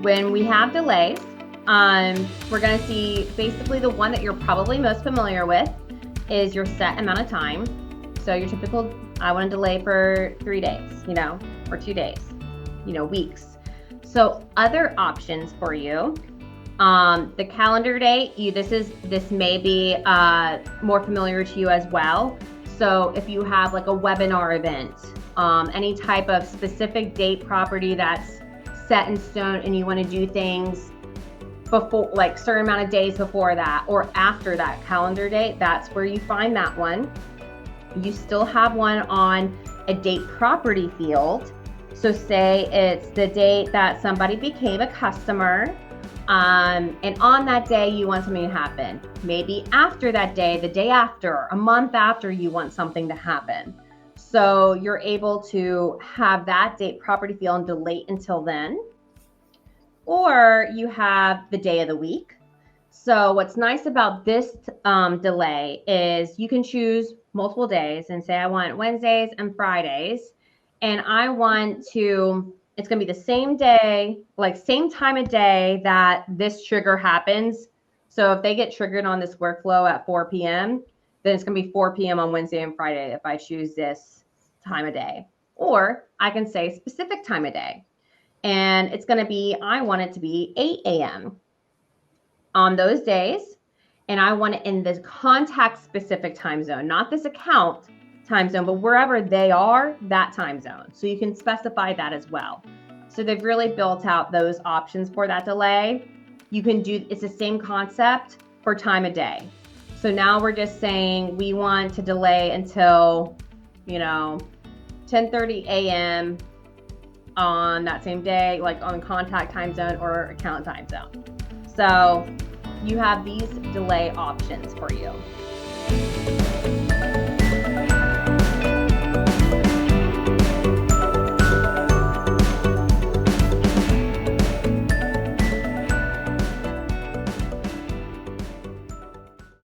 when we have delays, we're going to see basically the one that you're probably most familiar with is your set amount of time. So your typical, I want to delay for 3 days, or 2 days, weeks. So other options for you, the calendar date, this may be more familiar to you as well. So if you have like a webinar event, any type of specific date property that's set in stone and you want to do things before, like certain amount of days before that or after that calendar date, that's where you find that one. You still have one on a date property field. So say it's the date that somebody became a customer, and on that day you want something to happen. Maybe after that day, the day after, a month after, you want something to happen. So you're able to have that date property field and delay until then. Or you have the day of the week. So what's nice about this delay is you can choose multiple days and say, I want Wednesdays and Fridays, and I want to, it's going to be the same day, like same time of day that this trigger happens. So if they get triggered on this workflow at 4 p.m., then it's going to be 4 p.m. on Wednesday and Friday if I choose this time of day. Or I can say specific time of day. And it's going to be, I want it to be 8 a.m. on those days. And I want it in this contact specific time zone, not this account time zone, but wherever they are, that time zone. So you can specify that as well. So they've really built out those options for that delay. You can do, it's the same concept for time of day. So now we're just saying we want to delay until, 10:30 a.m. on that same day, like on contact time zone or account time zone. So you have these delay options for you.